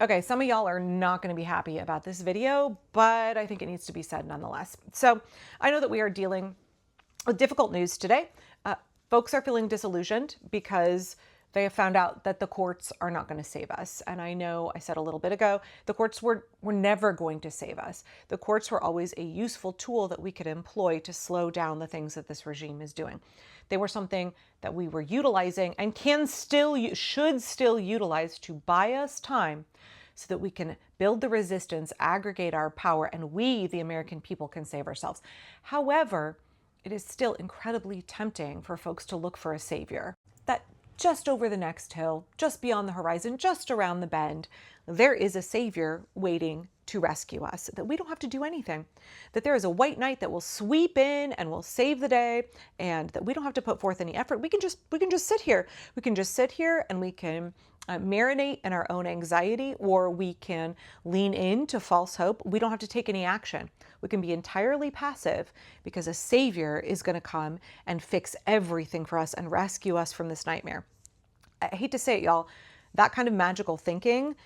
Okay, some of y'all are not going to be happy about this video, but I think it needs to be said nonetheless. So I know that we are dealing with difficult news today. Folks are feeling disillusioned because they have found out that the courts are not going to save us. And I know I said a little bit ago, the courts were never going to save us. The courts were always a useful tool that we could employ to slow down the things that this regime is doing. They were something that we were utilizing and should still utilize to buy us time so that we can build the resistance, aggregate our power, and we, the American people, can save ourselves. However, it is still incredibly tempting for folks to look for a savior. That just over the next hill, just beyond the horizon, just around the bend, there is a savior waiting to rescue us, that we don't have to do anything, that there is a white knight that will sweep in and will save the day, and that we don't have to put forth any effort. We can just sit here. We can just sit here and we can marinate in our own anxiety, or we can lean into false hope. We don't have to take any action. We can be entirely passive because a savior is going to come and fix everything for us and rescue us from this nightmare. I hate to say it, y'all, that kind of magical thinking,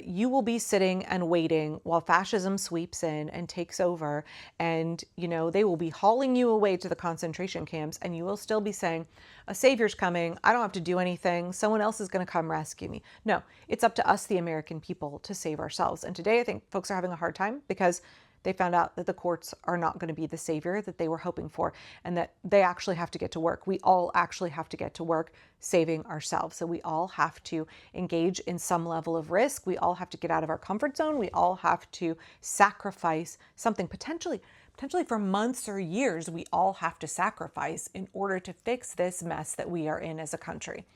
you will be sitting and waiting while fascism sweeps in and takes over, and they will be hauling you away to the concentration camps, and you will still be saying, a savior's coming, I don't have to do anything, someone else is going to come rescue me. No, it's up to us, the American people, to save ourselves. And today I think folks are having a hard time because they found out that the courts are not going to be the savior that they were hoping for, and that they actually have to get to work. We all actually have to get to work saving ourselves. So we all have to engage in some level of risk. We all have to get out of our comfort zone. We all have to sacrifice something potentially for months or years. We all have to sacrifice in order to fix this mess that we are in as a country.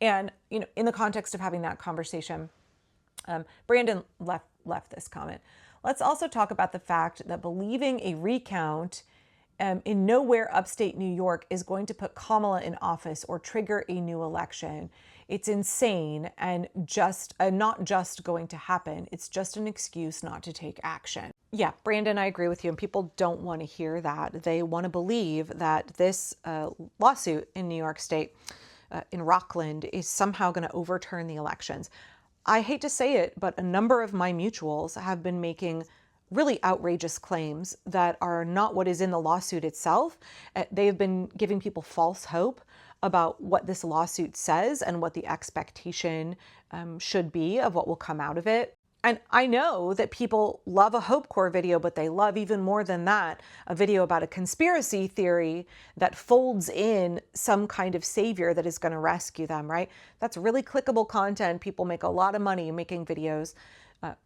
And, in the context of having that conversation, Brandon left this comment. Let's also talk about the fact that believing a recount in nowhere upstate New York is going to put Kamala in office or trigger a new election. It's insane and not just going to happen. It's just an excuse not to take action. Yeah, Brandon, I agree with you. And people don't want to hear that. They want to believe that this lawsuit in New York State, in Rockland, is somehow going to overturn the elections. I hate to say it, but a number of my mutuals have been making really outrageous claims that are not what is in the lawsuit itself. They have been giving people false hope about what this lawsuit says and what the expectation should be of what will come out of it. And I know that people love a Hope Corps video, but they love even more than that, a video about a conspiracy theory that folds in some kind of savior that is going to rescue them, right? That's really clickable content. People make a lot of money making videos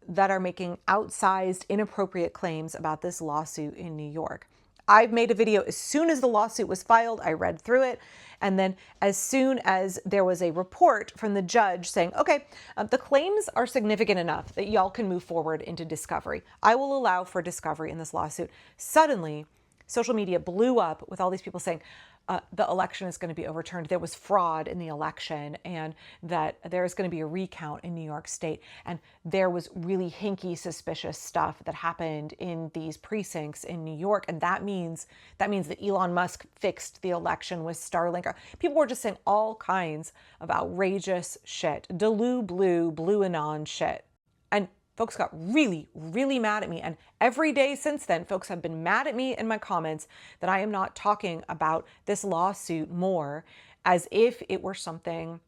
that are making outsized, inappropriate claims about this lawsuit in New York. I've made a video as soon as the lawsuit was filed. I read through it. And then as soon as there was a report from the judge saying, okay, the claims are significant enough that y'all can move forward into discovery. I will allow for discovery in this lawsuit. Suddenly, social media blew up with all these people saying, the election is going to be overturned. There was fraud in the election, and that there is going to be a recount in New York State. And there was really hinky, suspicious stuff that happened in these precincts in New York. And that means that Elon Musk fixed the election with Starlink. People were just saying all kinds of outrageous shit, blue anon shit. And folks got really, really mad at me. And every day since then, folks have been mad at me in my comments that I am not talking about this lawsuit more, as if it were something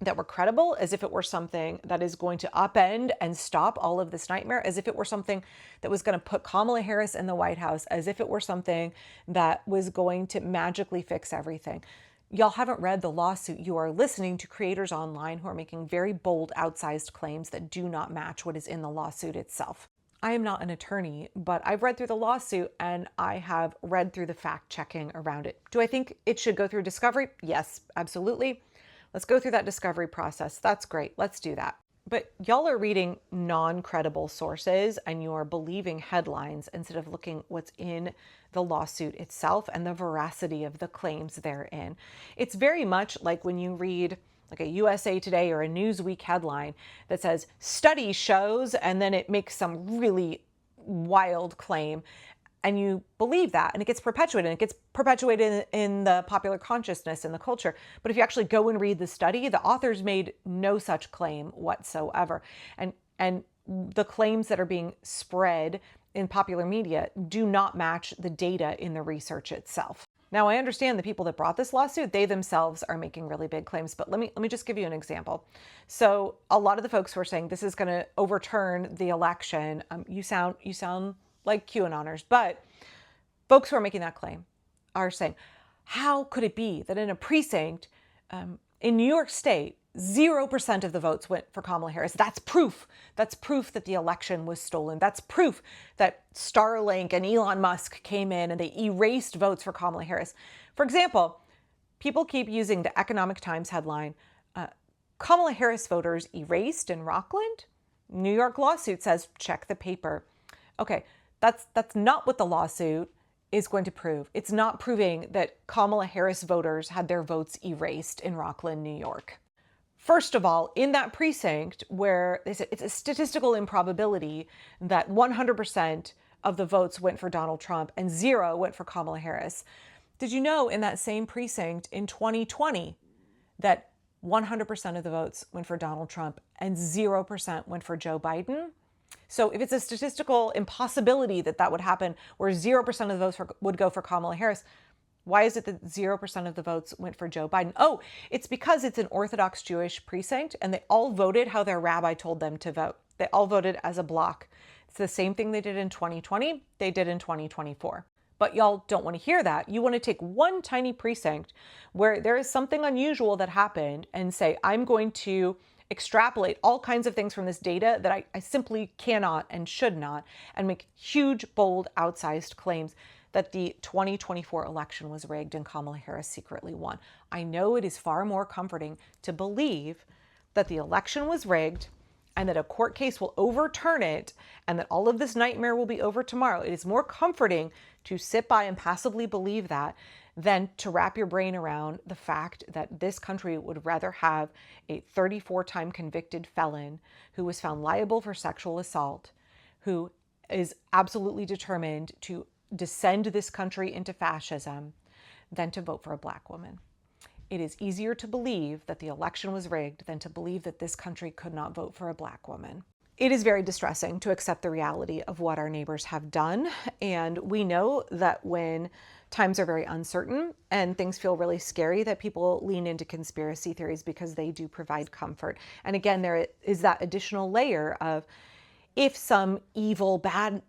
that were credible, as if it were something that is going to upend and stop all of this nightmare, as if it were something that was going to put Kamala Harris in the White House, as if it were something that was going to magically fix everything. Y'all haven't read the lawsuit. You are listening to creators online who are making very bold, outsized claims that do not match what is in the lawsuit itself. I am not an attorney, but I've read through the lawsuit and I have read through the fact checking around it. Do I think it should go through discovery? Yes, absolutely. Let's go through that discovery process. That's great. Let's do that. But y'all are reading non-credible sources and you're believing headlines instead of looking what's in the lawsuit itself and the veracity of the claims therein. It's very much like when you read like a USA Today or a Newsweek headline that says study shows, and then it makes some really wild claim. And you believe that, and it gets perpetuated. And it gets perpetuated in the popular consciousness and the culture. But if you actually go and read the study, the authors made no such claim whatsoever. And And the claims that are being spread in popular media do not match the data in the research itself. Now, I understand the people that brought this lawsuit, they themselves are making really big claims, but let me just give you an example. So a lot of the folks who are saying this is going to overturn the election, you sound like QAnoners, but folks who are making that claim are saying, how could it be that in a precinct in New York State, 0% of the votes went for Kamala Harris? That's proof. That's proof that the election was stolen. That's proof that Starlink and Elon Musk came in and they erased votes for Kamala Harris. For example, people keep using the Economic Times headline, Kamala Harris voters erased in Rockland? New York lawsuit says, check the paper. Okay, that's not what the lawsuit is going to prove. It's not proving that Kamala Harris voters had their votes erased in Rockland, New York. First of all, in that precinct where they said it's a statistical improbability that 100% of the votes went for Donald Trump and 0 went for Kamala Harris. Did you know in that same precinct in 2020 that 100% of the votes went for Donald Trump and 0% went for Joe Biden? So if it's a statistical impossibility that that would happen where 0% of the votes would go for Kamala Harris, why is it that 0% of the votes went for Joe Biden? Oh, it's because it's an Orthodox Jewish precinct and they all voted how their rabbi told them to vote. They all voted as a block. It's the same thing they did in 2020, they did in 2024. But y'all don't want to hear that. You want to take one tiny precinct where there is something unusual that happened and say, I'm going to extrapolate all kinds of things from this data that I simply cannot and should not, and make huge, bold, outsized claims that the 2024 election was rigged and Kamala Harris secretly won. I know it is far more comforting to believe that the election was rigged and that a court case will overturn it and that all of this nightmare will be over tomorrow. It is more comforting to sit by and passively believe that than to wrap your brain around the fact that this country would rather have a 34-time convicted felon who was found liable for sexual assault, who is absolutely determined to descend this country into fascism, than to vote for a Black woman. It is easier to believe that the election was rigged than to believe that this country could not vote for a Black woman. It is very distressing to accept the reality of what our neighbors have done. And we know that when times are very uncertain and things feel really scary, that people lean into conspiracy theories because they do provide comfort. And again, there is that additional layer of, if some evil, bad,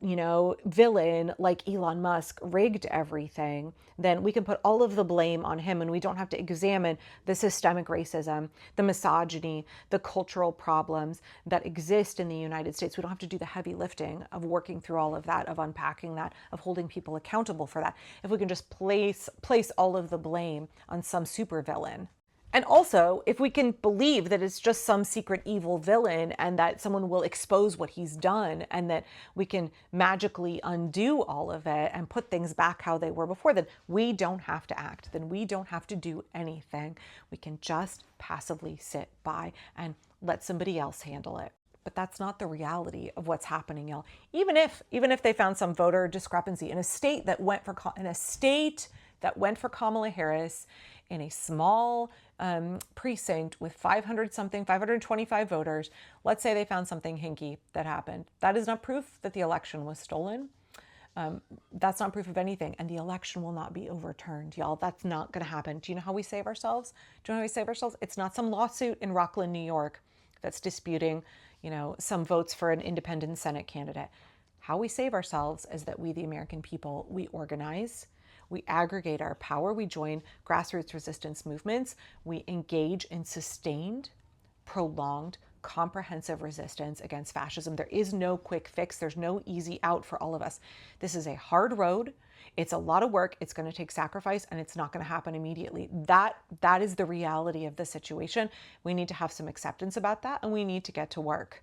villain like Elon Musk rigged everything, then we can put all of the blame on him and we don't have to examine the systemic racism, the misogyny, the cultural problems that exist in the United States. We don't have to do the heavy lifting of working through all of that, of unpacking that, of holding people accountable for that. If we can just place all of the blame on some supervillain. And also, if we can believe that it's just some secret evil villain and that someone will expose what he's done and that we can magically undo all of it and put things back how they were before, then we don't have to act. Then we don't have to do anything. We can just passively sit by and let somebody else handle it. But that's not the reality of what's happening, y'all. Even if they found some voter discrepancy in a state that went for Kamala Harris, in a small precinct with 525 voters, let's say they found something hinky that happened. That is not proof that the election was stolen. That's not proof of anything. And the election will not be overturned, y'all. That's not going to happen. Do you know how we save ourselves? It's not some lawsuit in Rockland, New York that's disputing, some votes for an independent Senate candidate. How we save ourselves is that we, the American people, we organize. We aggregate our power, we join grassroots resistance movements, we engage in sustained, prolonged, comprehensive resistance against fascism. There is no quick fix. There's no easy out for all of us. This is a hard road. It's a lot of work. It's going to take sacrifice and it's not going to happen immediately. That is the reality of the situation. We need to have some acceptance about that and we need to get to work.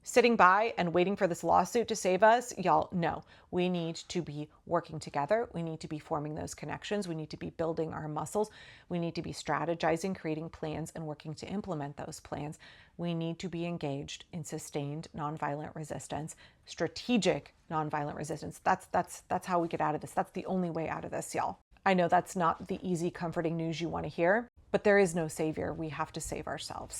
Sitting by and waiting for this lawsuit to save us, y'all, no. We need to be working together. We need to be forming those connections. We need to be building our muscles. We need to be strategizing, creating plans, and working to implement those plans. We need to be engaged in sustained nonviolent resistance, strategic nonviolent resistance. That's how we get out of this. That's the only way out of this, y'all. I know that's not the easy, comforting news you want to hear, but there is no savior. We have to save ourselves.